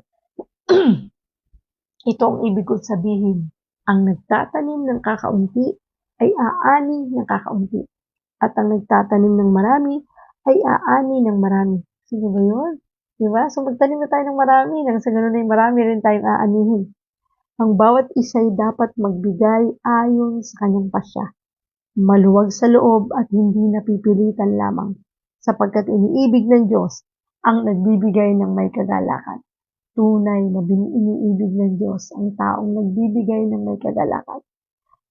ito ang ibig kong sabihin, ang nagtatanim ng kakaunti ay aani ng kakaunti, at ang nagtatanim ng marami ay aani ng marami. Sino ba yun? Diba? So magtanim na tayo ng marami, nang sa ganun ay marami rin tayong aanihin. Ang bawat isa'y dapat magbigay ayon sa kanyang pasya, maluwag sa loob at hindi napipilitan lamang, sapagkat iniibig ng Diyos ang nagbibigay ng may kagalakan. Tunay na iniibig ng Diyos ang taong nagbibigay ng may kagalakan.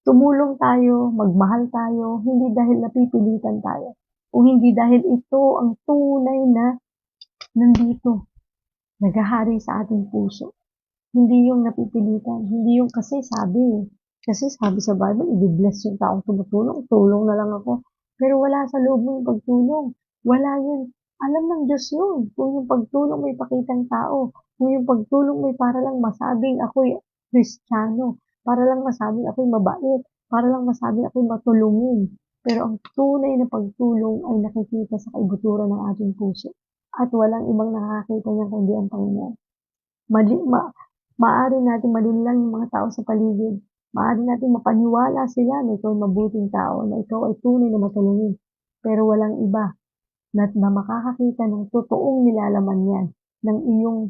Tumulong tayo, magmahal tayo, hindi dahil napipilitan tayo, o hindi dahil ito ang tunay na nandito, naghahari sa ating puso. Hindi yung napipilitan, hindi yung kasi sabi sa Bible, i-bless yung taong tumutulong, tulong na lang ako. Pero wala sa loob ng pagtulong. Wala yun. Alam ng Diyos yun. Kung yung pagtulong may pakitang tao, kung yung pagtulong may para lang masabing ako'y Kristiyano, para lang masabing ako'y mabait, para lang masabing ako'y matulungin. Pero ang tunay na pagtulong ay nakikita sa kaibuturan ng ating puso. At walang ibang nakakita niyan kundi ang Panginoon. Maaari natin malinlang yung mga tao sa paligid. Maaari natin mapaniwala sila na ikaw ay mabuting tao, na ikaw ay tunay na matulungin. Pero walang iba na makakakita ng totoong nilalaman yan, ng iyong,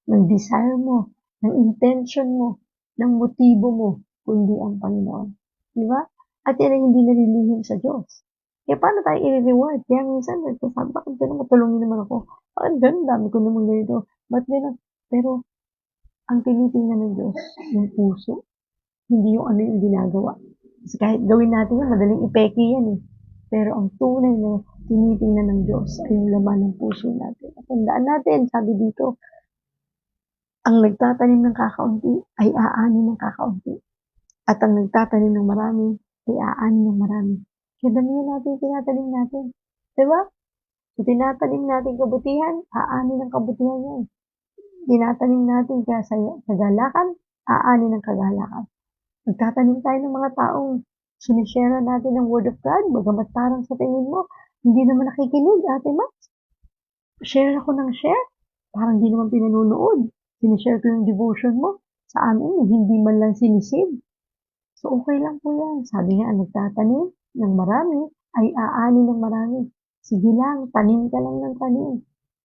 ng desire mo, ng intention mo, ng motibo mo, kundi ang Panginoon. Diba? At yan ay hindi nalilihim sa Diyos. Kaya paano tayo i-reward? Kaya minsan, nagsasabi, bakit gano'n matulungin naman ako? Bakit gano'n dami ko naman ganito? Ba't gano'n? Pero, ang tinitingnan ng Diyos, yung puso, hindi yung ano yung ginagawa. Kasi kahit gawin natin yan, madaling ipeke yan eh. Pero ang tunay na tinitingnan ng Diyos ay yung laman ng puso natin. At tandaan natin, sabi dito, ang nagtatanim ng kakaunti ay aani ng kakaunti. At ang nagtatanim ng marami ay aani ng marami. Kaya damihan natin tinatanim natin. Diba? So, tinatanim natin kabutihan, aani ng kabutihan yan. Tinatanim natin kagalakan, aani ng kagalakan. Nagtatanim tayo ng mga taong sinishare natin ng Word of God, bagamat parang sa tingin mo, hindi naman nakikinig, Ate Max. Share ako ng share, parang hindi naman pinanunood. Sinishare ko yung devotion mo, sa amin, hindi man lang sinisid. So, okay lang po yan. Sabi nga, nagtatanim ng marami, ay aani ng marami. Sige lang, tanim ka lang ng tanim.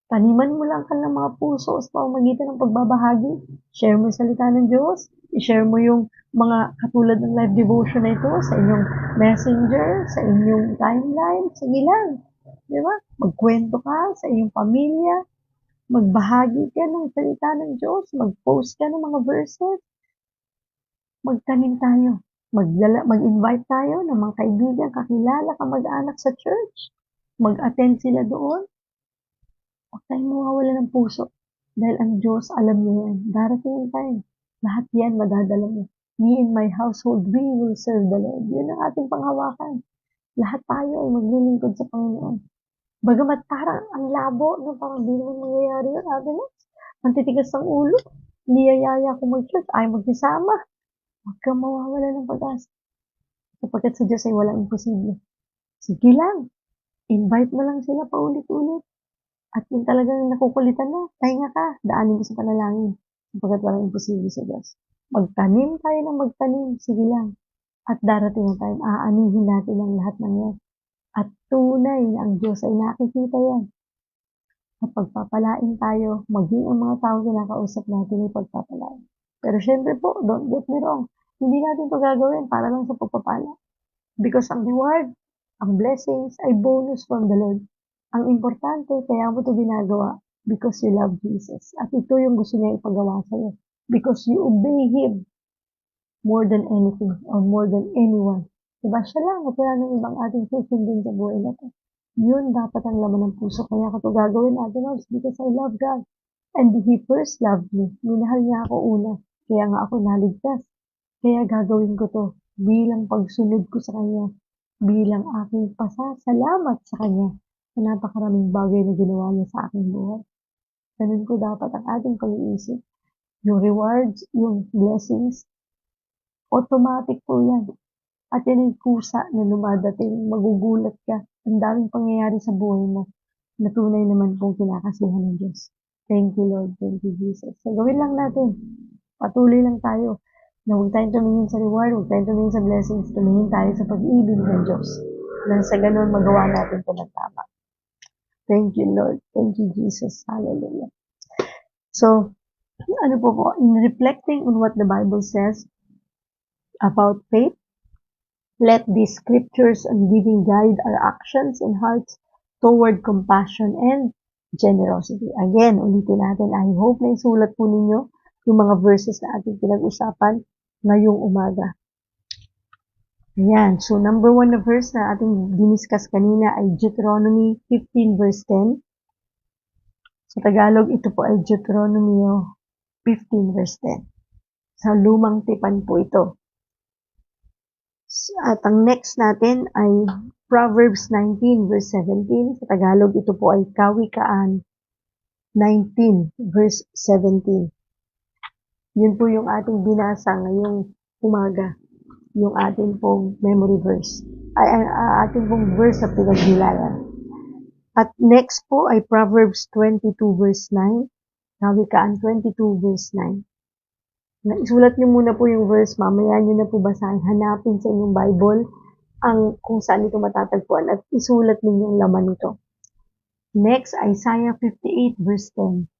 Taniman mo lang ka ng mga puso sa pamamagitan ng pagbabahagi. Share mo yung salita ng Diyos. I-share mo yung mga katulad ng live devotion na ito sa inyong messenger, sa inyong timeline. Sige lang. Di ba? Magkwento ka sa inyong pamilya. Magbahagi ka ng salita ng Diyos. Mag-post ka ng mga verses. Magtanim tayo. Mag-invite tayo ng mga kaibigan, kakilala, kamag-anak sa church. Mag-attend sila doon. Huwag tayong mawawala ng puso. Dahil ang Diyos, alam niya yan. Darating yung time. Lahat yan madadala mo. Me and my household, we will serve the Lord. Yun ang ating panghawakan. Lahat tayo ay maglilingkod sa Panginoon. Bagamat parang ang labo, no? Parang di naman mangyayari yun. Sabi mo, ang titigas ng ulo. Niyayaya ko mag-church. Ay magsasama. Huwag kang mawawala ng pag-asa. Sapagkat sa Diyos ay walang imposible. Sige lang. Invite mo lang sila paulit-ulit. At kung talagang nakukulitan na, pahinga ka, daanin mo sa panalangin. Sapagkat walang imposible sa Diyos. Magtanim tayo ng magtanim, sige lang. At darating ang time, aanihin natin ang lahat ng yan. At tunay na ang Diyos ay nakikita yan. At pagpapalain tayo, maging ang mga taong kinakausap natin ay pagpapalain. Pero syempre po, don't get me wrong, hindi natin ito gagawin para lang sa pagpapala. Because ang reward, ang blessings ay bonus from the Lord. Ang importante, kaya mo ito ginagawa because you love Jesus. At ito yung gusto niya ipagawa sa'yo. Because you obey Him more than anything or more than anyone. Diba? Siya lang at wala nang ibang ating susundin sa buhay na ito. Yun dapat ang laman ng puso. Kaya ko ito gagawin natin because I love God. And He first loved me. Minahal niya ako una. Kaya nga ako naligtas. Kaya gagawin ko to bilang pagsunod ko sa Kanya. Bilang aking pasasalamat sa Kanya sa napakaraming bagay na ginawa niya sa aking buhay. Ganun ko dapat ang ating pag-iisip. Yung rewards, yung blessings, automatic po yan. At yan ay kusa na lumadating, magugulat ka. Ang daming pangyayari sa buhay mo na tunay naman pong kinakasihan ng Diyos. Thank you, Lord. Thank you, Jesus. So, gawin lang natin. Patuloy lang tayo na huwag tayong tumingin sa reward, huwag tayong tumingin sa blessings, tumingin tayo sa pag-ibig ng Diyos. na sa ganun magawa natin ito ng tama. Thank you, Lord. Thank you, Jesus. Hallelujah. So, ano po, in reflecting on what the Bible says about faith, let these scriptures and giving guide our actions and hearts toward compassion and generosity. Again, ulitin natin. I hope na isulat po ninyo yung mga verses na ating pinag-usapan ngayong umaga. Ayan. So, number 1 na verse na ating diniscuss kanina ay Deuteronomy 15 verse 10. Sa Tagalog, ito po ay Deuteronomy 15 verse 10. Sa lumang tipan po ito. At ang next natin ay Proverbs 19 verse 17. Sa Tagalog, ito po ay Kawikaan 19 verse 17. Yun po yung ating binasa ngayong umaga. Yung ating pong memory verse. Ating pong verse sa pinagnilayan. At next po ay Proverbs 22 verse 9. Kawikaan 22 verse 9. Isulat niyo muna po yung verse, mamaya niyo na po basahin, hanapin sa inyong Bible ang kung saan ito matatagpuan at isulat ninyo ang laman nito. Next, Isaiah 58 verse 10.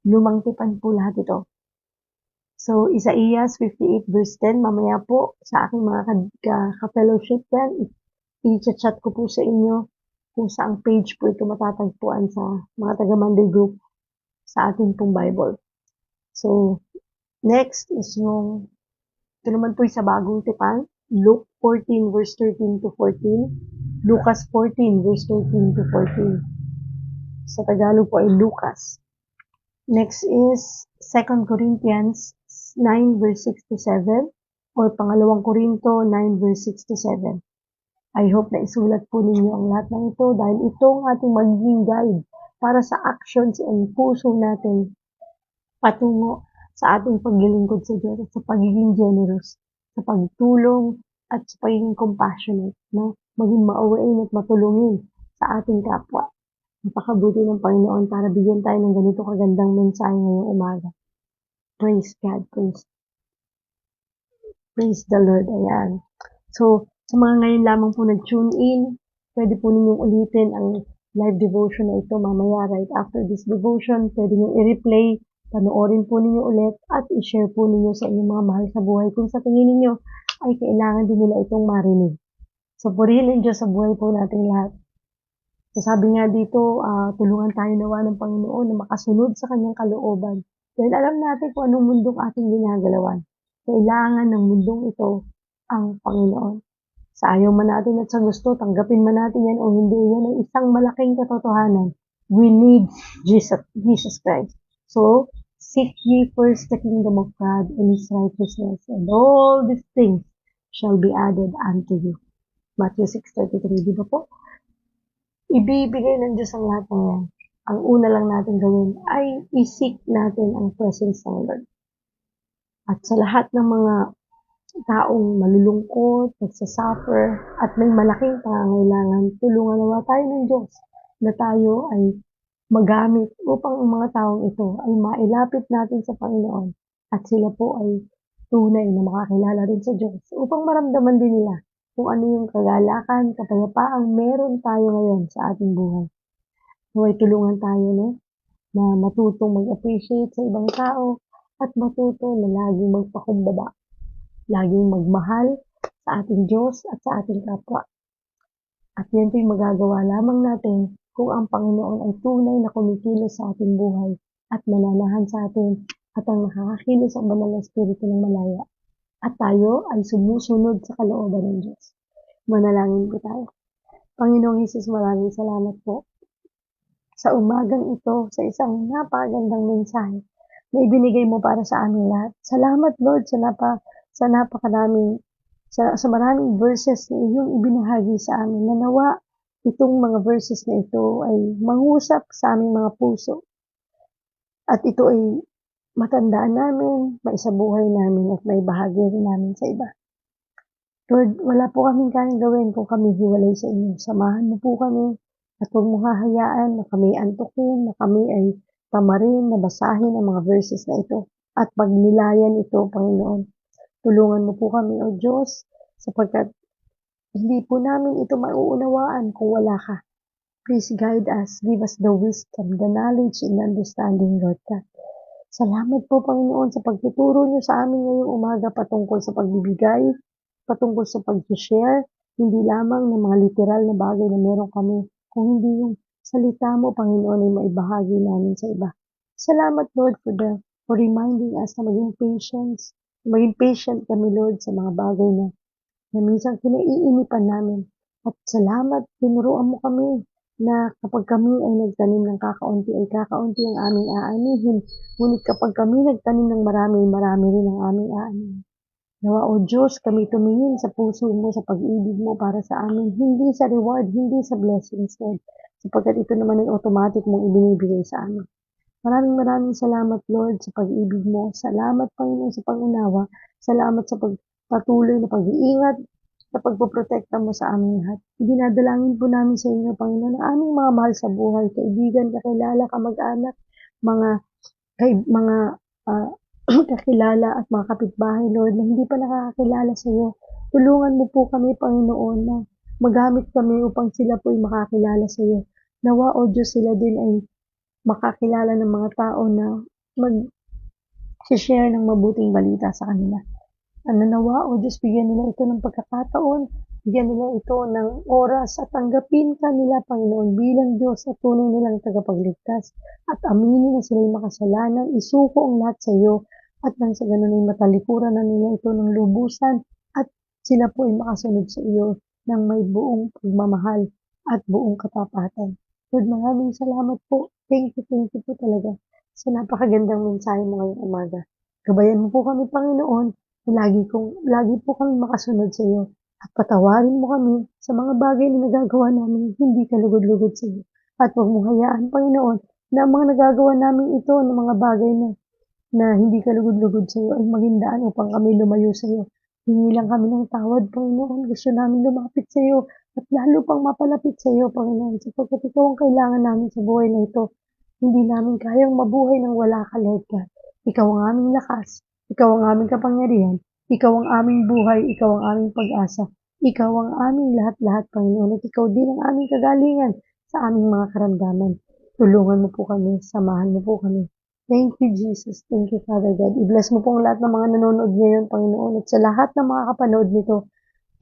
Lumang tipan po lahat ito. So, Isaiah 58 verse 10, mamaya po sa aking mga ka-fellowship yan, i-chat ko po sa inyo kung saang page po ito matatagpuan sa mga taga-Monday group sa ating pong Bible. So, next is ito naman po sa bagong tipan, Luke 14 verse 13 to 14, Lucas 14 verse 13 to 14. Sa Tagalog po ay Lucas. Next is 2 Corinthians 9 verse 6 to 7 or pangalawang Korinto 9 verse 6 to 7. I hope na isulat po ninyo ang lahat ng ito dahil ito ang ating magiging guide para sa actions and puso natin patungo sa ating paglilingkod sa Diyos, sa pagiging generous, sa pagtulong at sa pagiging compassionate, no? Maging maawain at matulungin sa ating kapwa. Napakabuti ng Panginoon para bigyan tayo ng ganito kagandang mensahe ngayong umaga. Praise God, praise the Lord. Ayan. So, sa mga ngayon lamang po nag-tune in, pwede po ninyong ulitin ang live devotion na ito mamaya right after this devotion. Pwede ninyong i-replay, panoorin po ninyo ulit at i-share po ninyo sa inyong mga mahal sa buhay kung sa tingin ninyo ay kailangan din nila itong marinig. So, purihin ang Diyos sa buhay po nating lahat. So, sabi nga dito, tulungan tayo nawa ng Panginoon na makasunod sa kanyang kalooban. Dahil alam natin kung anong mundong ating ginagalawan. Kailangan ng mundong ito ang Panginoon. Sa ayaw man natin at sa gusto, tanggapin man natin yan o hindi, yan ay isang malaking katotohanan. We need Jesus Christ. So, seek ye first the kingdom of God and His righteousness, and all these things shall be added unto you. Matthew 6:33, di ba po? Ibibigay ng Diyos ang lahat ng yan. Ang una lang natin gawin ay i-seek natin ang presence ng Lord. At sa lahat ng mga taong malulungkot, nagsasuffer, at may malaking pangangailangan, tulungan nawa tayo ng Diyos na tayo ay magamit upang ang mga taong ito ay mailapit natin sa Panginoon at sila po ay tunay na makakilala rin sa Diyos upang maramdaman din nila kung ano yung kagalakan, kapayapaang meron tayo ngayon sa ating buhay. Naway tulungan tayo na matutong mag-appreciate sa ibang tao at matuto na laging magpakumbaba, laging magmahal sa ating Diyos at sa ating kapwa. At yan po yung magagawa lamang natin kung ang Panginoon ay tunay na kumikilos sa ating buhay at mananahan sa atin at ang nakakakilos ang banal na Espiritu ng malaya. At tayo ay sumusunod sa kalooban ng Diyos. Manalangin po tayo. Panginoong Hesus, maraming salamat po sa umagang ito, sa isang napakagandang mensahe na ibinigay mo para sa aming lahat. Salamat, Lord, sa maraming verses na iyong ibinahagi sa amin. Nanawa itong mga verses na ito ay mangusap sa aming mga puso. At ito ay matandaan namin, maisabuhay namin at may bahagi rin namin sa iba. Lord, wala po kaming kayang gawin kung kami hiwalay sa inyo. Samahan mo po kami at huwag mo hahayaan na kami antukin, na kami ay tamarin, na basahin ang mga verses na ito at pagnilayan ito, Panginoon. Tulungan mo po kami, O Diyos, sapagkat Hindi po namin ito mauunawaan kung wala ka. Please guide us, give us the wisdom, the knowledge, and understanding, Lord God. Salamat po, Panginoon, sa pagtuturo niyo sa amin ngayong umaga patungkol sa pagbibigay, patungkol sa pag-share, hindi lamang ng mga literal na bagay na meron kami, kung hindi yung salita mo, Panginoon, ay maibahagi namin sa iba. Salamat, Lord, for reminding us na maging patient kami, Lord, sa mga bagay na minsan kinaiinipan namin. At salamat, tinuruan mo kami na kapag kami ay nagtanim ng kakaunti ay kakaunti ang aming aanihin. Ngunit kapag kami nagtanim ng marami, marami rin ang aming aanihin. Nawa, O Diyos, kami tumingin sa puso mo, sa pag-ibig mo para sa amin, hindi sa reward, hindi sa blessings, Lord. Sapagkat ito naman ay automatic mong ibinibigay sa amin. Maraming salamat, Lord, sa pag-ibig mo. Salamat, Panginoon, sa pag-unawa. Salamat sa patuloy na pag-iingat, sa pagpoprotekta mo sa aming lahat. Dinadalangin po namin sa inyo, Panginoon, ang aming mga mahal sa buhay, kaibigan, kakilala, kamag-anak, mga kakilala at mga kapitbahay, Lord, na hindi pa nakakakilala sa iyo. Tulungan mo po kami, Panginoon, na magamit kami upang sila po ay makakilala sa iyo. Nawa, O Diyos, sila din ay makakilala ng mga tao na mag-share ng mabuting balita sa kanila. Nawa, O Diyos, bigyan nila ito ng pagkakataon, bigyan nila ito ng oras at tanggapin ka nila, Panginoon, bilang Diyos at tunay nilang tagapagligtas. At aminin na sila'y makasalanan, isuko ang lahat sa iyo, at nang sa ganun ay matalikuran na nila ito ng lubusan, at sila po ay makasunod sa iyo ng may buong pagmamahal at buong katapatan. Lord, maraming salamat po. Thank you po talaga sa napakagandang mensahe mo ngayong umaga. Gabayan mo po kami, Panginoon, lagi po kami makasunod sa iyo at patawarin mo kami sa mga bagay na nagagawa namin hindi kalugod-lugod sa iyo. At huwag mong hayaan, Panginoon, na ang mga nagagawa namin ito ng mga bagay na hindi kalugod-lugod sa iyo ay maging daan upang kami lumayo sa iyo. Hingi lang kami ng tawad, Panginoon. Gusto namin lumapit sa iyo at lalo pang mapalapit sa iyo, Panginoon, sapagkat ikaw ang kailangan namin sa buhay na ito. Hindi namin kayang mabuhay nang wala ka, Lord God. Ikaw ang aming lakas. Ikaw ang aming kapangyarihan. Ikaw ang aming buhay. Ikaw ang aming pag-asa. Ikaw ang aming lahat-lahat, Panginoon. At ikaw din ang aming kagalingan sa aming mga karamdaman. Tulungan mo po kami. Samahan mo po kami. Thank you, Jesus. Thank you, Father God. I-bless mo po ang lahat ng mga nanonood ngayon, Panginoon. At sa lahat ng mga kapanood nito,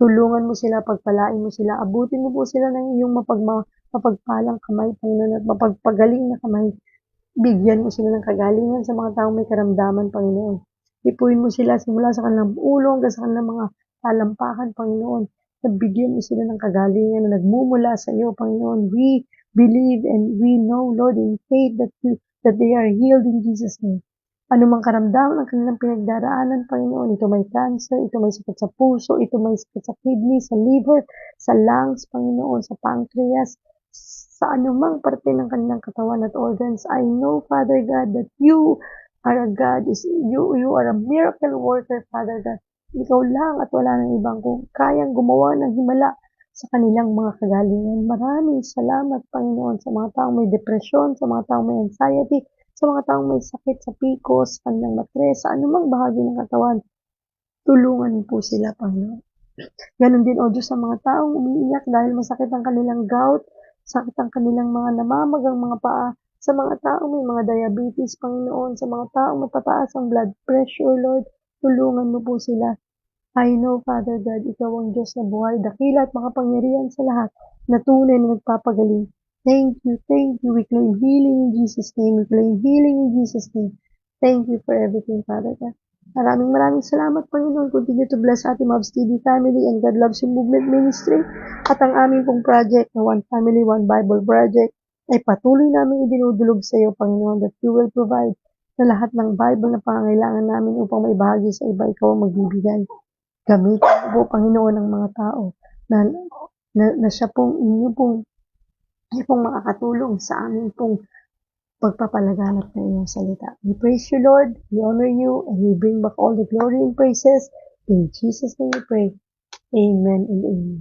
tulungan mo sila, pagpalain mo sila, abutin mo po sila ng iyong mapagpalang kamay, Panginoon, at mapagpagaling na kamay. Bigyan mo sila ng kagalingan sa mga taong may karamdaman, Panginoon. Ipuin mo sila simula sa kanilang ulo hanggang sa kanilang mga talampakan, Panginoon. Bigyan mo sila ng kagalingan na nagmumula sa iyo, Panginoon. We believe and we know, Lord, in faith that they are healed in Jesus' name. Anumang karamdaman ang kanilang pinagdaraanan, Panginoon, ito may cancer, ito may sakit sa puso, ito may sakit sa kidney, sa liver, sa lungs, Panginoon, sa pancreas, sa anumang parte ng kanilang katawan at organs. I know, Father God, that you are a God, you are a miracle worker, Father God. Ikaw lang at wala nang ibang kung kayang gumawa ng himala sa kanilang mga kagalingan. Maraming salamat, Panginoon, sa mga taong may depresyon, sa mga taong may anxiety, sa mga taong may sakit sa PCOS, kanilang matres, sa anumang bahagi ng katawan. Tulungan po sila, Panginoon. Ganon din, O Diyos, sa mga taong umiiyak dahil masakit ang kanilang gout, sakit ang kanilang mga namamagang mga paa, sa mga taong may mga diabetes, Panginoon, sa mga taong mapataas ang blood pressure, Lord, tulungan mo po sila. I know, Father God, ikaw ang Diyos na buhay, dakila at makapangyarihan sa lahat, na tunay na nagpapagaling. Thank you. We claim healing in Jesus' name. We claim healing in Jesus' name. Thank you for everything, Father God. Maraming salamat, Panginoon. Continue to bless Ate Mavs TV family and God Loves You Movement Ministry. At ang aming pong project na One Family, One Bible Project ay patuloy namin idinudulog sa iyo, Panginoon, that you will provide na lahat ng Bible na pangangailangan namin upang may bahagi sa iba, ikaw ang magbibigay. Gamitin mo po, Panginoon, ng mga tao na siya pong inyo pong makakatulong sa amin pong pagpapalaganap ng iyong salita. We praise you, Lord. We honor you, and we bring back all the glory and praises. In Jesus' name we pray. Amen and amen.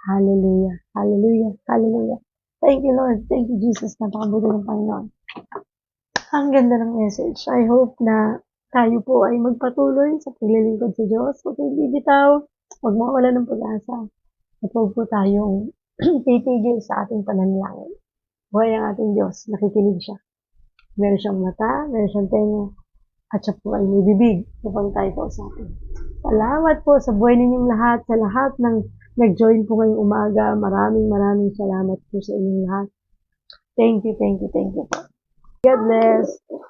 Hallelujah. Hallelujah. Hallelujah. Thank you, Lord. Thank you, Jesus. Napakabuti ng Panginoon. Ang ganda ng message. I hope na tayo po ay magpatuloy sa paglilingkod sa Diyos. Huwag kayong bibitaw. Huwag mawala ng pag-asa. at huwag po tayong titigil sa ating pananalangin. Buhay ang ating Diyos, nakikinig siya. Meron siyang mata, meron siyang tenga, at siya po ay may bibig upang tayo kausapin. Salamat po sa buhay ninyong lahat, sa lahat ng nag-join po ngayong umaga. Maraming salamat po sa inyong lahat. Thank you po. God bless.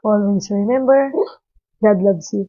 Always remember, God loves you.